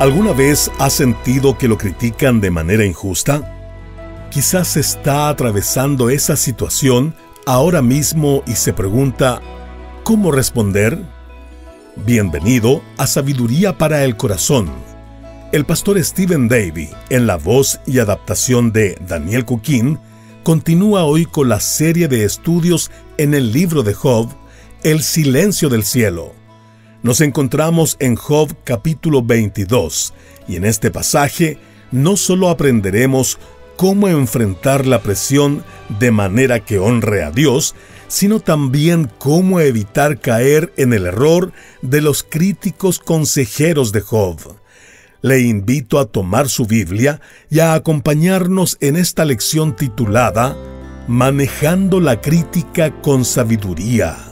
¿Alguna vez has sentido que lo critican de manera injusta? Quizás está atravesando esa situación ahora mismo y se pregunta, ¿cómo responder? Bienvenido a Sabiduría para el Corazón. El pastor Stephen Davey, en la voz y adaptación de Daniel Cuquín, continúa hoy con la serie de estudios en el libro de Job, El silencio del cielo. Nos encontramos en Job capítulo 22, y en este pasaje no solo aprenderemos cómo enfrentar la presión de manera que honre a Dios, sino también cómo evitar caer en el error de los críticos consejeros de Job. Le invito a tomar su Biblia y a acompañarnos en esta lección titulada Manejando la crítica con sabiduría.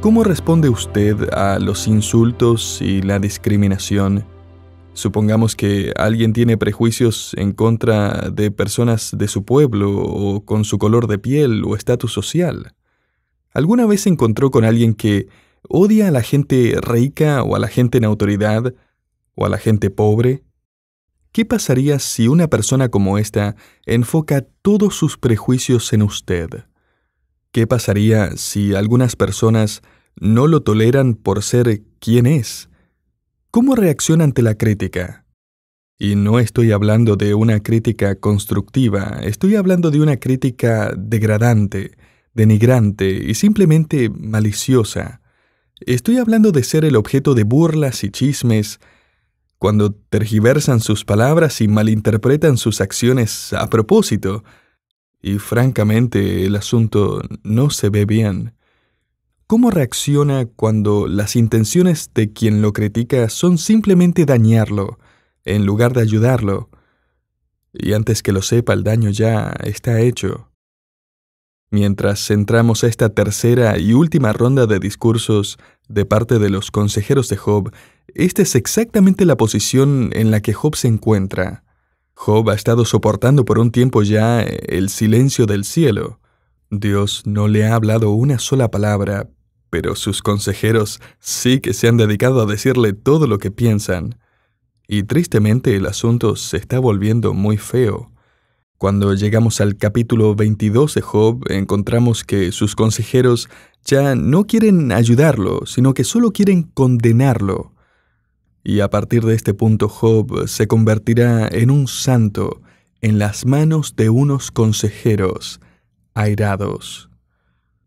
¿Cómo responde usted a los insultos y la discriminación? Supongamos que alguien tiene prejuicios en contra de personas de su pueblo o con su color de piel o estatus social. ¿Alguna vez se encontró con alguien que odia a la gente rica o a la gente en autoridad o a la gente pobre? ¿Qué pasaría si una persona como esta enfoca todos sus prejuicios en usted? ¿Qué pasaría si algunas personas no lo toleran por ser quien es? ¿Cómo reacciona ante la crítica? Y no estoy hablando de una crítica constructiva, estoy hablando de una crítica degradante, denigrante y simplemente maliciosa. Estoy hablando de ser el objeto de burlas y chismes, cuando tergiversan sus palabras y malinterpretan sus acciones a propósito. Y francamente, el asunto no se ve bien. ¿Cómo reacciona cuando las intenciones de quien lo critica son simplemente dañarlo, en lugar de ayudarlo? Y antes que lo sepa, el daño ya está hecho. Mientras entramos a esta tercera y última ronda de discursos de parte de los consejeros de Job, esta es exactamente la posición en la que Job se encuentra. Job ha estado soportando por un tiempo ya el silencio del cielo. Dios no le ha hablado una sola palabra, pero sus consejeros sí que se han dedicado a decirle todo lo que piensan. Y tristemente el asunto se está volviendo muy feo. Cuando llegamos al capítulo 22 de Job, encontramos que sus consejeros ya no quieren ayudarlo, sino que solo quieren condenarlo. Y a partir de este punto Job se convertirá en un santo en las manos de unos consejeros airados.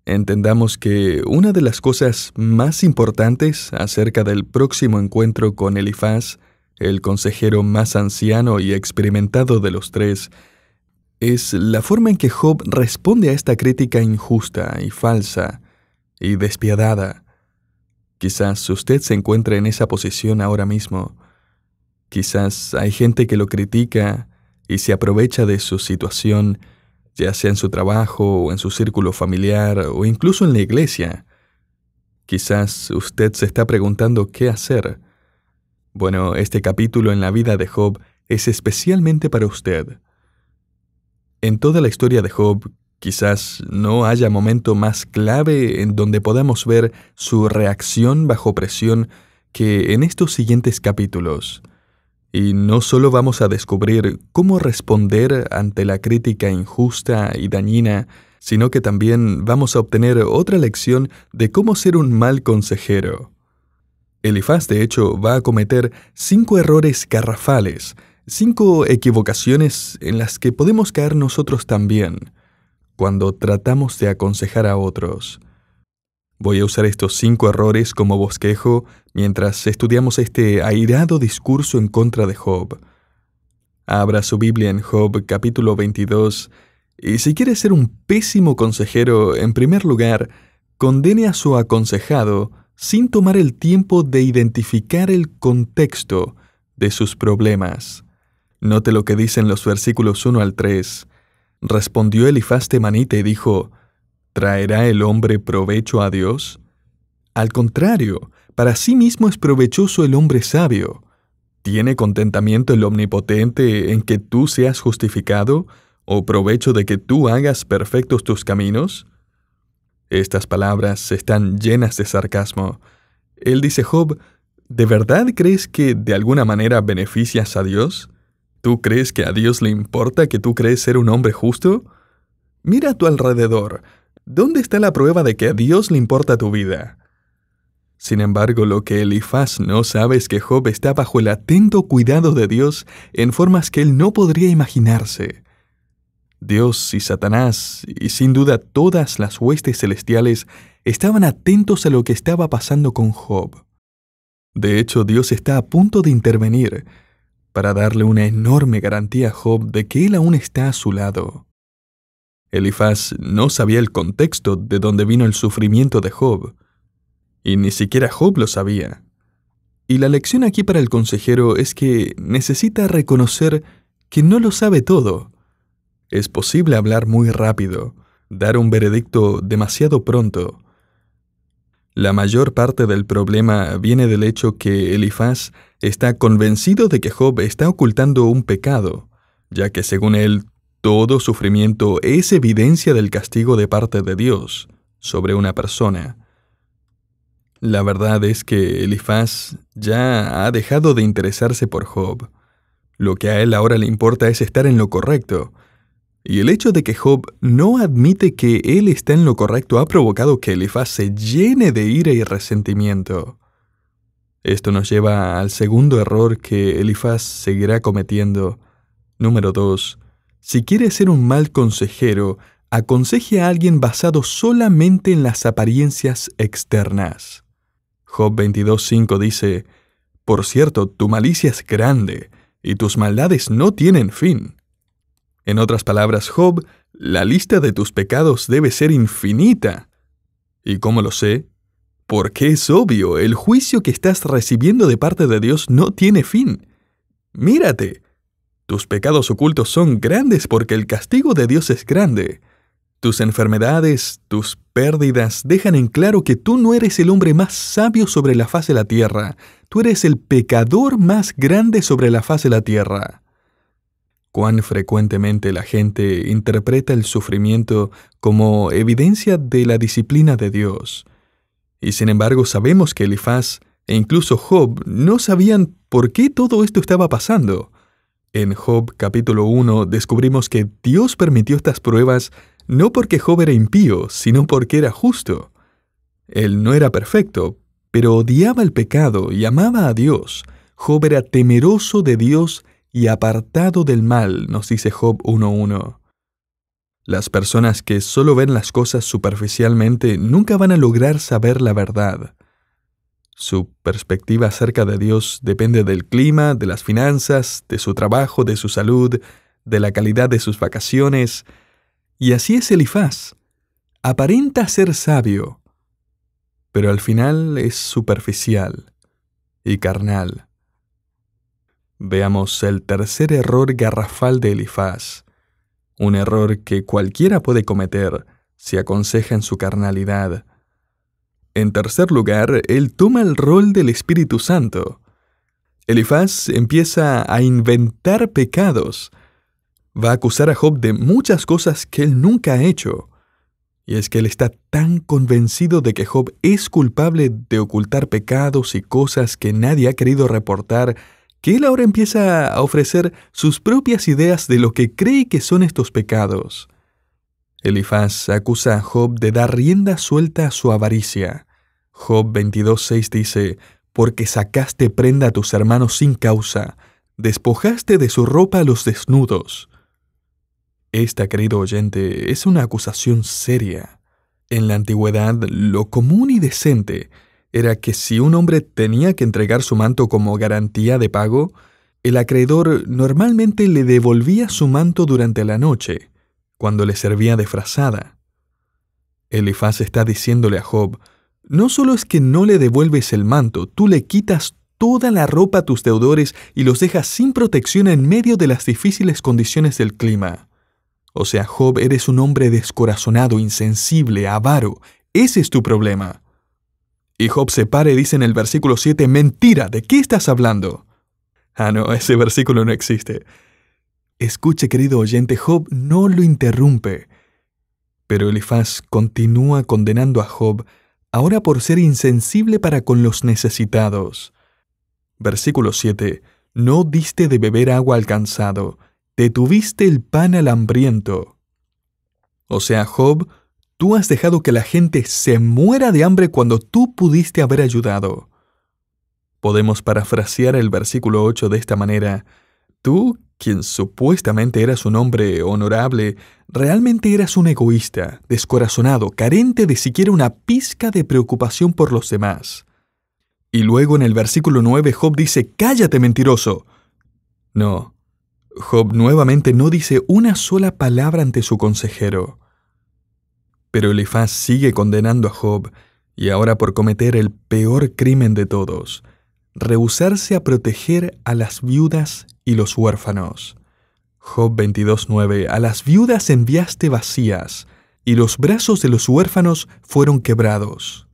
Entendamos que una de las cosas más importantes acerca del próximo encuentro con Elifaz, el consejero más anciano y experimentado de los tres, es la forma en que Job responde a esta crítica injusta y falsa y despiadada. Quizás usted se encuentre en esa posición ahora mismo. Quizás hay gente que lo critica y se aprovecha de su situación, ya sea en su trabajo o en su círculo familiar o incluso en la iglesia. Quizás usted se está preguntando qué hacer. Bueno, este capítulo en la vida de Job es especialmente para usted. En toda la historia de Job, quizás no haya momento más clave en donde podamos ver su reacción bajo presión que en estos siguientes capítulos. Y no solo vamos a descubrir cómo responder ante la crítica injusta y dañina, sino que también vamos a obtener otra lección de cómo ser un mal consejero. Elifaz, de hecho, va a cometer 5 errores garrafales, 5 equivocaciones en las que podemos caer nosotros también cuando tratamos de aconsejar a otros. Voy a usar estos 5 errores como bosquejo mientras estudiamos este airado discurso en contra de Job. Abra su Biblia en Job capítulo 22 y si quiere ser un pésimo consejero, en primer lugar, condene a su aconsejado sin tomar el tiempo de identificar el contexto de sus problemas. Note lo que dicen los versículos 1 al 3. Respondió Elifaz temanita y dijo, ¿traerá el hombre provecho a Dios? Al contrario, para sí mismo es provechoso el hombre sabio. ¿Tiene contentamiento el Omnipotente en que tú seas justificado, o provecho de que tú hagas perfectos tus caminos? Estas palabras están llenas de sarcasmo, Él dice: Job, ¿de verdad crees que de alguna manera beneficias a Dios? ¿Tú crees que a Dios le importa que tú crees ser un hombre justo? Mira a tu alrededor. ¿Dónde está la prueba de que a Dios le importa tu vida? Sin embargo, lo que Elifaz no sabe es que Job está bajo el atento cuidado de Dios en formas que él no podría imaginarse. Dios y Satanás, y sin duda todas las huestes celestiales, estaban atentos a lo que estaba pasando con Job. De hecho, Dios está a punto de intervenir para darle una enorme garantía a Job de que él aún está a su lado. Elifaz no sabía el contexto de dónde vino el sufrimiento de Job, y ni siquiera Job lo sabía. Y la lección aquí para el consejero es que necesita reconocer que no lo sabe todo. Es posible hablar muy rápido, dar un veredicto demasiado pronto. La mayor parte del problema viene del hecho que Elifaz está convencido de que Job está ocultando un pecado, ya que según él, todo sufrimiento es evidencia del castigo de parte de Dios sobre una persona. La verdad es que Elifaz ya ha dejado de interesarse por Job. Lo que a él ahora le importa es estar en lo correcto. Y el hecho de que Job no admite que él está en lo correcto ha provocado que Elifaz se llene de ira y resentimiento. Esto nos lleva al segundo error que Elifaz seguirá cometiendo. Número 2. Si quiere ser un mal consejero, aconseje a alguien basado solamente en las apariencias externas. Job 22:5 dice: Por cierto, tu malicia es grande, y tus maldades no tienen fin. En otras palabras, Job, la lista de tus pecados debe ser infinita. ¿Y cómo lo sé? Porque es obvio, el juicio que estás recibiendo de parte de Dios no tiene fin. Mírate, tus pecados ocultos son grandes porque el castigo de Dios es grande. Tus enfermedades, tus pérdidas dejan en claro que tú no eres el hombre más sabio sobre la faz de la tierra. Tú eres el pecador más grande sobre la faz de la tierra. Cuán frecuentemente la gente interpreta el sufrimiento como evidencia de la disciplina de Dios. Y sin embargo sabemos que Elifaz e incluso Job no sabían por qué todo esto estaba pasando. En Job capítulo 1 descubrimos que Dios permitió estas pruebas no porque Job era impío, sino porque era justo. Él no era perfecto, pero odiaba el pecado y amaba a Dios. Job era temeroso de Dios y apartado del mal, nos dice Job 1:1. Las personas que solo ven las cosas superficialmente nunca van a lograr saber la verdad. Su perspectiva acerca de Dios depende del clima, de las finanzas, de su trabajo, de su salud, de la calidad de sus vacaciones. Y así es Elifaz. Aparenta ser sabio, pero al final es superficial y carnal. Veamos el tercer error garrafal de Elifaz, un error que cualquiera puede cometer si aconseja en su carnalidad. En tercer lugar, él toma el rol del Espíritu Santo. Elifaz empieza a inventar pecados. Va a acusar a Job de muchas cosas que él nunca ha hecho. Y es que él está tan convencido de que Job es culpable de ocultar pecados y cosas que nadie ha querido reportar, que él ahora empieza a ofrecer sus propias ideas de lo que cree que son estos pecados. Elifaz acusa a Job de dar rienda suelta a su avaricia. Job 22:6 dice: Porque sacaste prenda a tus hermanos sin causa, despojaste de su ropa a los desnudos. Esta, querido oyente, es una acusación seria. En la antigüedad, lo común y decente era que si un hombre tenía que entregar su manto como garantía de pago, el acreedor normalmente le devolvía su manto durante la noche, cuando le servía de frazada. Elifaz está diciéndole a Job: no solo es que no le devuelves el manto, tú le quitas toda la ropa a tus deudores y los dejas sin protección en medio de las difíciles condiciones del clima. O sea, Job, eres un hombre descorazonado, insensible, avaro. Ese es tu problema. Y Job se para y dice en el versículo 7, mentira, ¿de qué estás hablando? Ah, no, ese versículo no existe. Escuche, querido oyente, Job no lo interrumpe. Pero Elifaz continúa condenando a Job ahora por ser insensible para con los necesitados. Versículo 7. No diste de beber agua al cansado, detuviste el pan al hambriento. O sea, Job, tú has dejado que la gente se muera de hambre cuando tú pudiste haber ayudado. Podemos parafrasear el versículo 8 de esta manera. Tú, quien supuestamente eras un hombre honorable, realmente eras un egoísta, descorazonado, carente de siquiera una pizca de preocupación por los demás. Y luego en el versículo 9 Job dice, «¡Cállate, mentiroso!». No, Job nuevamente no dice una sola palabra ante su consejero. Pero Elifaz sigue condenando a Job, y ahora por cometer el peor crimen de todos, rehusarse a proteger a las viudas y los huérfanos. Job 22:9. A las viudas enviaste vacías, y los brazos de los huérfanos fueron quebrados.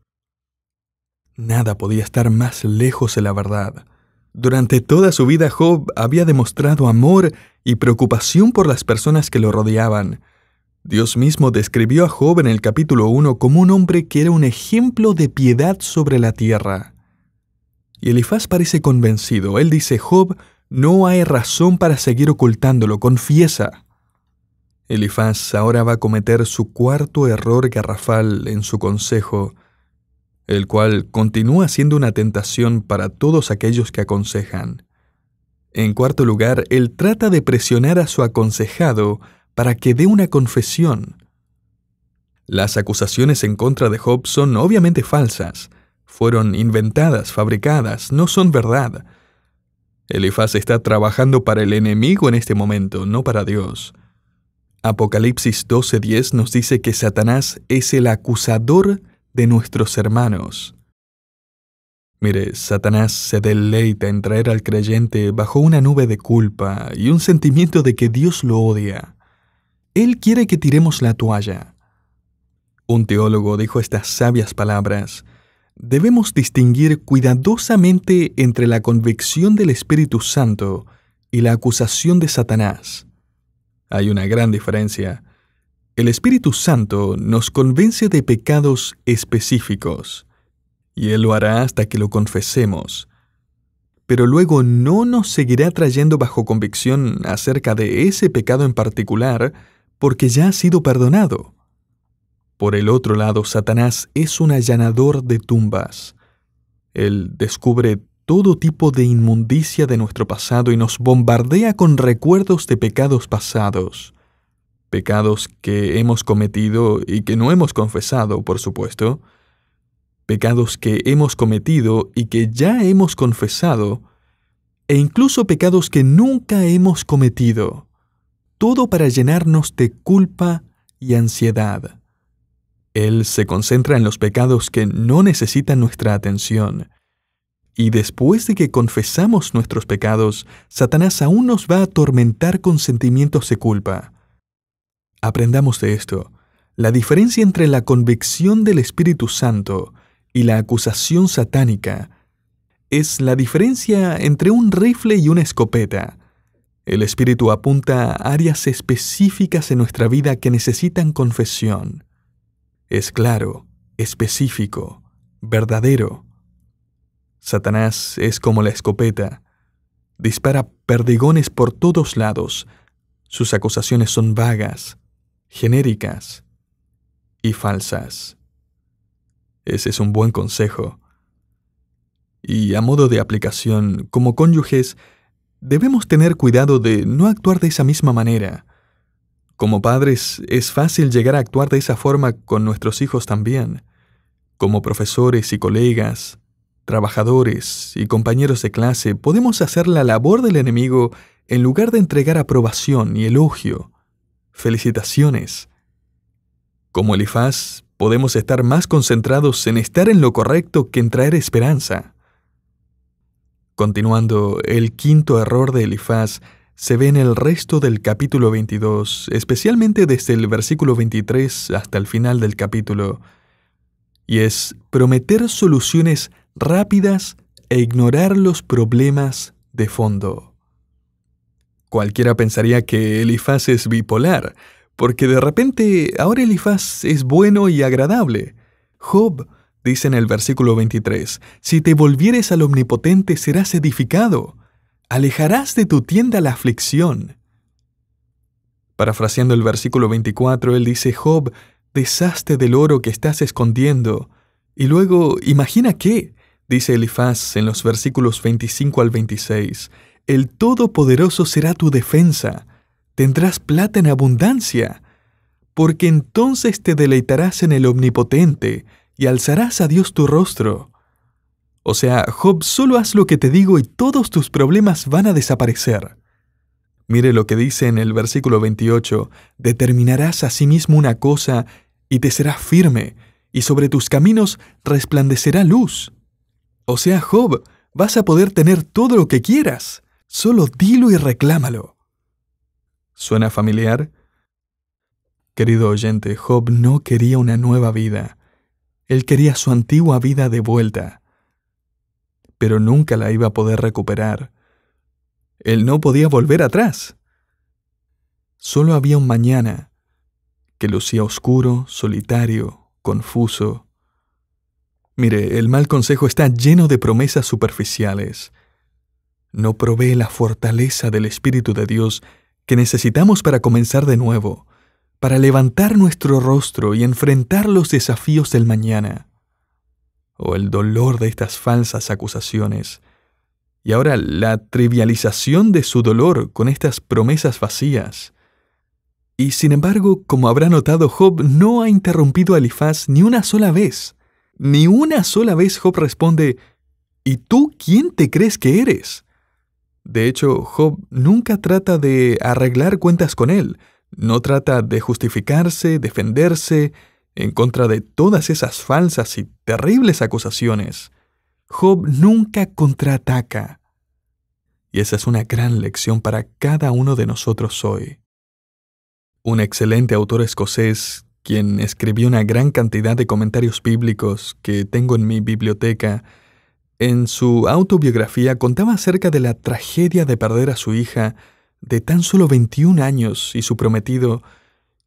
Nada podía estar más lejos de la verdad. Durante toda su vida Job había demostrado amor y preocupación por las personas que lo rodeaban. Dios mismo describió a Job en el capítulo 1 como un hombre que era un ejemplo de piedad sobre la tierra. Y Elifaz parece convencido. Él dice, Job, no hay razón para seguir ocultándolo, confiesa. Elifaz ahora va a cometer su cuarto error garrafal en su consejo, el cual continúa siendo una tentación para todos aquellos que aconsejan. En cuarto lugar, él trata de presionar a su aconsejado para que dé una confesión. Las acusaciones en contra de Job son obviamente falsas. Fueron inventadas, fabricadas, no son verdad. Elifaz está trabajando para el enemigo en este momento, no para Dios. Apocalipsis 12:10 nos dice que Satanás es el acusador de nuestros hermanos. Mire, Satanás se deleita en traer al creyente bajo una nube de culpa y un sentimiento de que Dios lo odia. Él quiere que tiremos la toalla. Un teólogo dijo estas sabias palabras: debemos distinguir cuidadosamente entre la convicción del Espíritu Santo y la acusación de Satanás. Hay una gran diferencia. El Espíritu Santo nos convence de pecados específicos, y Él lo hará hasta que lo confesemos. Pero luego no nos seguirá trayendo bajo convicción acerca de ese pecado en particular, porque ya ha sido perdonado. Por el otro lado, Satanás es un allanador de tumbas. Él descubre todo tipo de inmundicia de nuestro pasado y nos bombardea con recuerdos de pecados pasados. Pecados que hemos cometido y que no hemos confesado, por supuesto. Pecados que hemos cometido y que ya hemos confesado. E incluso pecados que nunca hemos cometido. Todo para llenarnos de culpa y ansiedad. Él se concentra en los pecados que no necesitan nuestra atención. Y después de que confesamos nuestros pecados, Satanás aún nos va a atormentar con sentimientos de culpa. Aprendamos de esto. La diferencia entre la convicción del Espíritu Santo y la acusación satánica es la diferencia entre un rifle y una escopeta. El Espíritu apunta a áreas específicas en nuestra vida que necesitan confesión. Es claro, específico, verdadero. Satanás es como la escopeta. Dispara perdigones por todos lados. Sus acusaciones son vagas, genéricas y falsas. Ese es un buen consejo. Y a modo de aplicación, como cónyuges, debemos tener cuidado de no actuar de esa misma manera. Como padres, es fácil llegar a actuar de esa forma con nuestros hijos también. Como profesores y colegas, trabajadores y compañeros de clase, podemos hacer la labor del enemigo en lugar de entregar aprobación y elogio, felicitaciones. Como Elifaz, podemos estar más concentrados en estar en lo correcto que en traer esperanza. Continuando, el quinto error de Elifaz se ve en el resto del capítulo 22, especialmente desde el versículo 23 hasta el final del capítulo, y es prometer soluciones rápidas e ignorar los problemas de fondo. Cualquiera pensaría que Elifaz es bipolar, porque de repente ahora Elifaz es bueno y agradable. Job Dice en el versículo 23, «Si te volvieres al Omnipotente serás edificado, alejarás de tu tienda la aflicción». Parafraseando el versículo 24, él dice, «Job, deshazte del oro que estás escondiendo». Y luego, imagina qué, dice Elifaz en los versículos 25 al 26, «El Todopoderoso será tu defensa, tendrás plata en abundancia, porque entonces te deleitarás en el Omnipotente y alzarás a Dios tu rostro». O sea, Job, solo haz lo que te digo y todos tus problemas van a desaparecer. Mire lo que dice en el versículo 28, «Determinarás asimismo una cosa y te será firme, y sobre tus caminos resplandecerá luz». O sea, Job, vas a poder tener todo lo que quieras. Solo dilo y reclámalo. ¿Suena familiar? Querido oyente, Job no quería una nueva vida. Él quería su antigua vida de vuelta. Pero nunca la iba a poder recuperar. Él no podía volver atrás. Solo había un mañana que lucía oscuro, solitario, confuso. Mire, el mal consejo está lleno de promesas superficiales. No provee la fortaleza del Espíritu de Dios que necesitamos para comenzar de nuevo, para levantar nuestro rostro y enfrentar los desafíos del mañana, o el dolor de estas falsas acusaciones, y ahora la trivialización de su dolor con estas promesas vacías. Y sin embargo, como habrá notado, Job no ha interrumpido a Elifaz ni una sola vez. Ni una sola vez Job responde, «¿Y tú quién te crees que eres?». De hecho, Job nunca trata de arreglar cuentas con él, no trata de justificarse, defenderse en contra de todas esas falsas y terribles acusaciones. Job nunca contraataca. Y esa es una gran lección para cada uno de nosotros hoy. Un excelente autor escocés, quien escribió una gran cantidad de comentarios bíblicos que tengo en mi biblioteca, en su autobiografía contaba acerca de la tragedia de perder a su hija de tan solo 21 años y su prometido,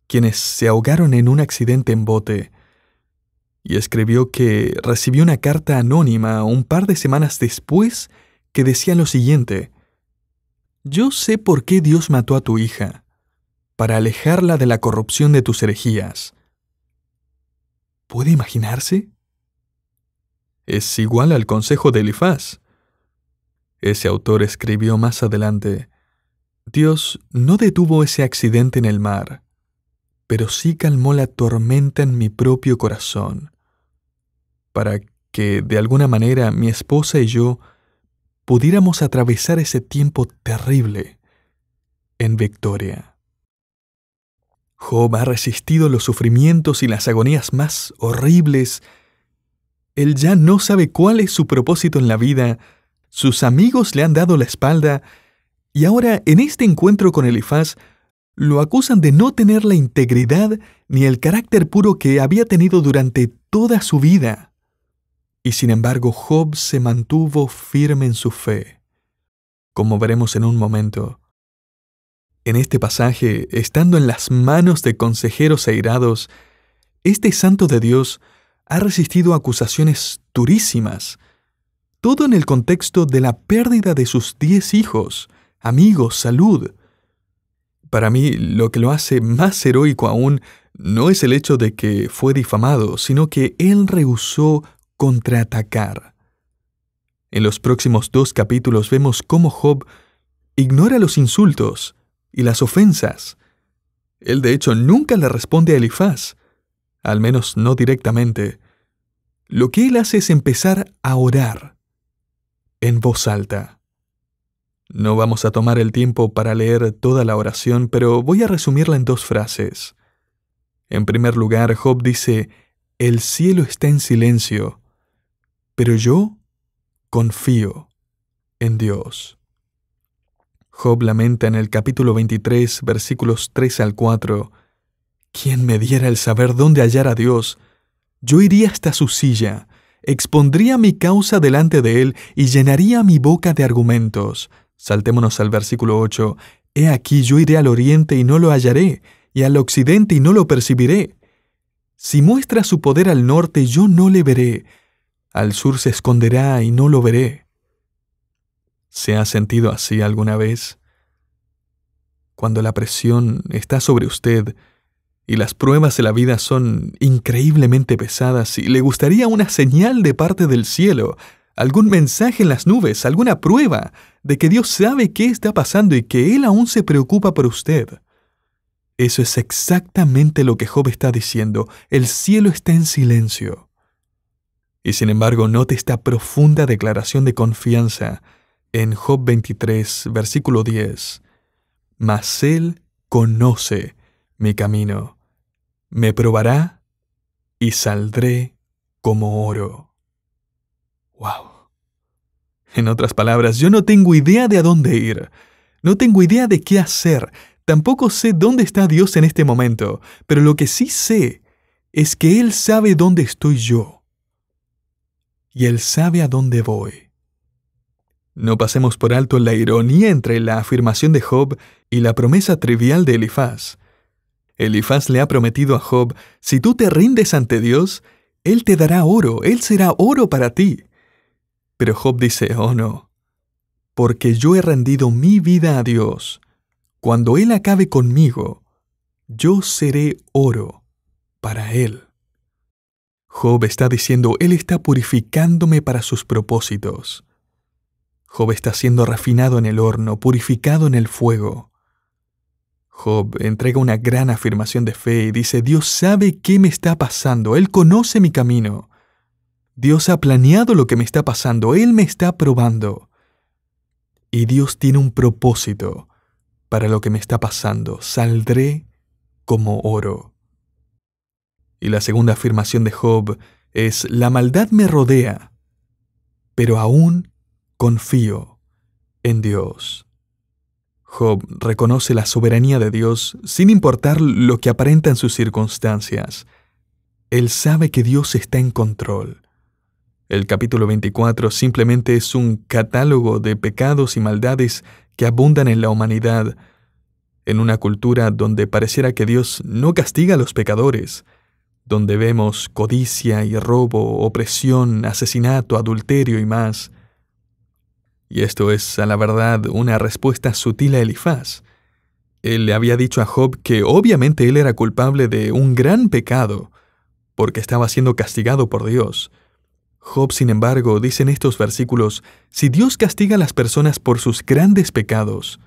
quienes se ahogaron en un accidente en bote. Y escribió que recibió una carta anónima un par de semanas después que decía lo siguiente: «Yo sé por qué Dios mató a tu hija, para alejarla de la corrupción de tus herejías». ¿Puede imaginarse? Es igual al consejo de Elifaz. Ese autor escribió más adelante: «Dios no detuvo ese accidente en el mar, pero sí calmó la tormenta en mi propio corazón, para que, de alguna manera, mi esposa y yo pudiéramos atravesar ese tiempo terrible en victoria». Job ha resistido los sufrimientos y las agonías más horribles. Él ya no sabe cuál es su propósito en la vida, sus amigos le han dado la espalda, y ahora, en este encuentro con Elifaz, lo acusan de no tener la integridad ni el carácter puro que había tenido durante toda su vida. Y sin embargo, Job se mantuvo firme en su fe. Como veremos en un momento, en este pasaje, estando en las manos de consejeros airados, este santo de Dios ha resistido acusaciones durísimas, todo en el contexto de la pérdida de sus 10 hijos, amigos, salud. Para mí, lo que lo hace más heroico aún no es el hecho de que fue difamado, sino que él rehusó contraatacar. En los próximos 2 capítulos vemos cómo Job ignora los insultos y las ofensas. Él de hecho nunca le responde a Elifaz, al menos no directamente. Lo que él hace es empezar a orar en voz alta. No vamos a tomar el tiempo para leer toda la oración, pero voy a resumirla en 2 frases. En primer lugar, Job dice: «El cielo está en silencio, pero yo confío en Dios». Job lamenta en el capítulo 23, versículos 3 al 4, «¿Quién me diera el saber dónde hallar a Dios? Yo iría hasta su silla, expondría mi causa delante de él y llenaría mi boca de argumentos». Saltémonos al versículo 8, «He aquí yo iré al oriente y no lo hallaré, y al occidente y no lo percibiré. Si muestra su poder al norte, yo no le veré. Al sur se esconderá y no lo veré. ¿Se ha sentido así alguna vez? Cuando la presión está sobre usted y las pruebas de la vida son increíblemente pesadas y le gustaría una señal de parte del cielo, algún mensaje en las nubes, alguna prueba de que Dios sabe qué está pasando y que Él aún se preocupa por usted. Eso es exactamente lo que Job está diciendo. El cielo está en silencio. Y sin embargo, note esta profunda declaración de confianza en Job 23, versículo 10. Mas Él conoce mi camino. Me probará y saldré como oro. ¡Wow! En otras palabras, yo no tengo idea de a dónde ir. No tengo idea de qué hacer. Tampoco sé dónde está Dios en este momento. Pero lo que sí sé es que Él sabe dónde estoy yo. Y Él sabe a dónde voy. No pasemos por alto la ironía entre la afirmación de Job y la promesa trivial de Elifaz. Elifaz le ha prometido a Job, si tú te rindes ante Dios, Él te dará oro, Él será oro para ti. Pero Job dice, oh no, porque yo he rendido mi vida a Dios. Cuando Él acabe conmigo, yo seré oro para Él. Job está diciendo, Él está purificándome para sus propósitos. Job está siendo refinado en el horno, purificado en el fuego. Job entrega una gran afirmación de fe y dice, Dios sabe qué me está pasando, Él conoce mi camino. Dios ha planeado lo que me está pasando, Él me está probando. Y Dios tiene un propósito para lo que me está pasando, saldré como oro. Y la segunda afirmación de Job es, la maldad me rodea, pero aún confío en Dios. Job reconoce la soberanía de Dios sin importar lo que aparentan sus circunstancias. Él sabe que Dios está en control. El capítulo 24 simplemente es un catálogo de pecados y maldades que abundan en la humanidad, en una cultura donde pareciera que Dios no castiga a los pecadores, donde vemos codicia y robo, opresión, asesinato, adulterio y más. Y esto es, a la verdad, una respuesta sutil a Elifaz. Él le había dicho a Job que obviamente él era culpable de un gran pecado, porque estaba siendo castigado por Dios. Job, sin embargo, dice en estos versículos, si Dios castiga a las personas por sus grandes pecados,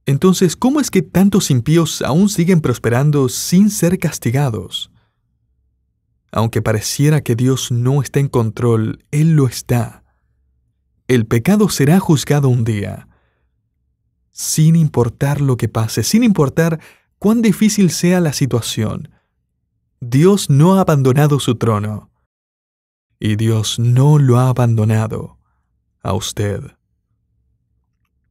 entonces, ¿cómo es que tantos impíos aún siguen prosperando sin ser castigados? Aunque pareciera que Dios no está en control, Él lo está. El pecado será juzgado un día, sin importar lo que pase, sin importar cuán difícil sea la situación. Dios no ha abandonado su trono, y Dios no lo ha abandonado a usted.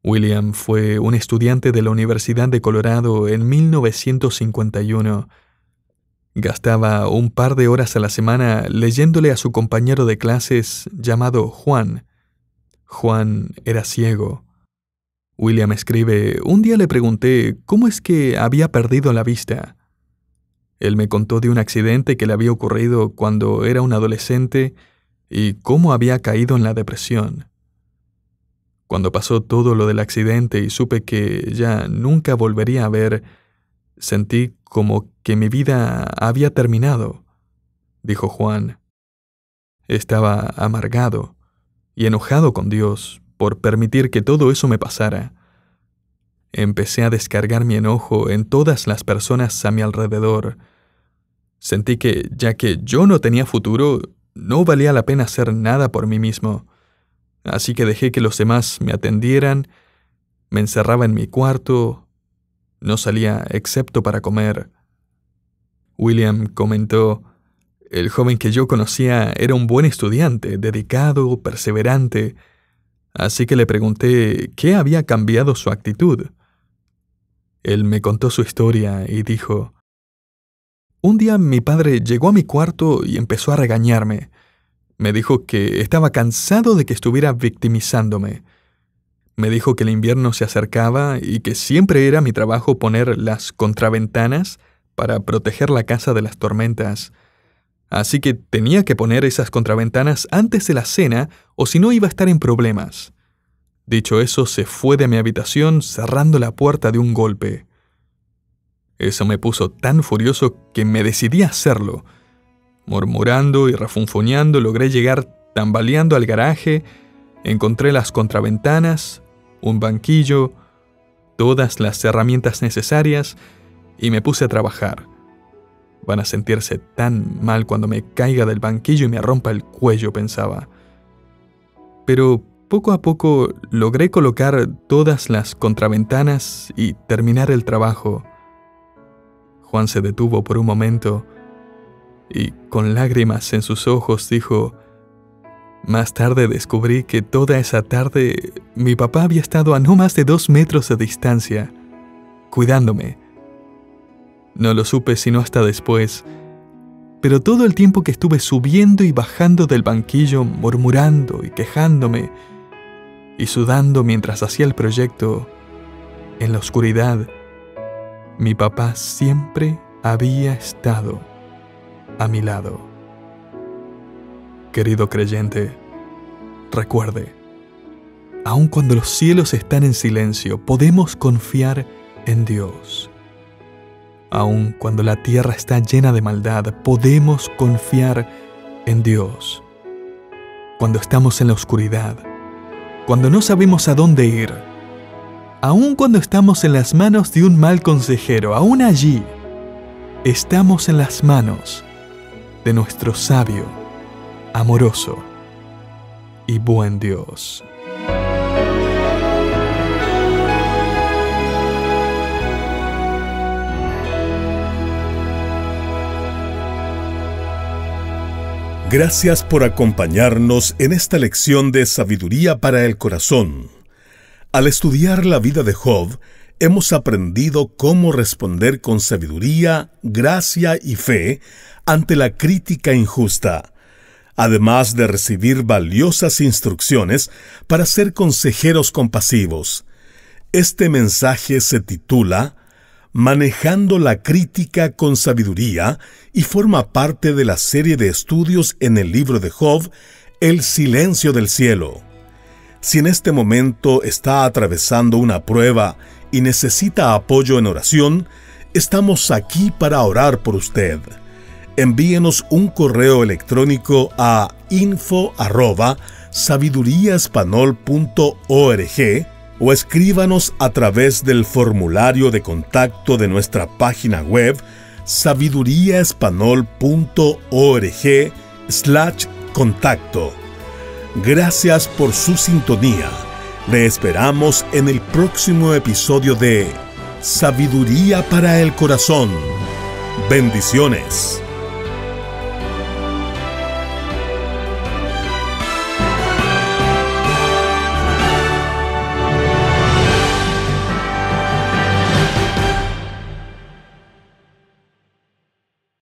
William fue un estudiante de la Universidad de Colorado en 1951. Gastaba un par de horas a la semana leyéndole a su compañero de clases llamado Juan. Juan era ciego. William escribe, un día le pregunté cómo es que había perdido la vista. Él me contó de un accidente que le había ocurrido cuando era un adolescente y cómo había caído en la depresión. Cuando pasó todo lo del accidente y supe que ya nunca volvería a ver, sentí como que mi vida había terminado, dijo Juan. Estaba amargado y enojado con Dios por permitir que todo eso me pasara. Empecé a descargar mi enojo en todas las personas a mi alrededor. Sentí que, ya que yo no tenía futuro, no valía la pena hacer nada por mí mismo. Así que dejé que los demás me atendieran, me encerraba en mi cuarto, no salía excepto para comer. William comentó, el joven que yo conocía era un buen estudiante, dedicado, perseverante, así que le pregunté qué había cambiado su actitud. Él me contó su historia y dijo, un día mi padre llegó a mi cuarto y empezó a regañarme. Me dijo que estaba cansado de que estuviera victimizándome. Me dijo que el invierno se acercaba y que siempre era mi trabajo poner las contraventanas para proteger la casa de las tormentas. Así que tenía que poner esas contraventanas antes de la cena o si no iba a estar en problemas. Dicho eso, se fue de mi habitación cerrando la puerta de un golpe. Eso me puso tan furioso que me decidí a hacerlo. Murmurando y refunfuñando, logré llegar tambaleando al garaje, encontré las contraventanas, un banquillo, todas las herramientas necesarias y me puse a trabajar. Van a sentirse tan mal cuando me caiga del banquillo y me rompa el cuello, pensaba. Pero poco a poco logré colocar todas las contraventanas y terminar el trabajo. Juan se detuvo por un momento y, con lágrimas en sus ojos, dijo: «Más tarde descubrí que toda esa tarde mi papá había estado a no más de 2 metros de distancia, cuidándome. No lo supe sino hasta después, pero todo el tiempo que estuve subiendo y bajando del banquillo, murmurando y quejándome, y sudando mientras hacía el proyecto, en la oscuridad, mi papá siempre había estado a mi lado». Querido creyente, recuerde, aun cuando los cielos están en silencio, podemos confiar en Dios. Aun cuando la tierra está llena de maldad, podemos confiar en Dios. Cuando estamos en la oscuridad, cuando no sabemos a dónde ir, aun cuando estamos en las manos de un mal consejero, aún allí, estamos en las manos de nuestro sabio, amoroso y buen Dios. Gracias por acompañarnos en esta lección de Sabiduría para el Corazón. Al estudiar la vida de Job, hemos aprendido cómo responder con sabiduría, gracia y fe ante la crítica injusta, además de recibir valiosas instrucciones para ser consejeros compasivos. Este mensaje se titula Manejando la crítica con sabiduría y forma parte de la serie de estudios en el libro de Job, El silencio del cielo. Si en este momento está atravesando una prueba y necesita apoyo en oración, estamos aquí para orar por usted. Envíenos un correo electrónico a info@sabiduriaespanol.org o escríbanos a través del formulario de contacto de nuestra página web sabiduriaespanol.org/contacto. Gracias por su sintonía. Le esperamos en el próximo episodio de Sabiduría para el Corazón. Bendiciones.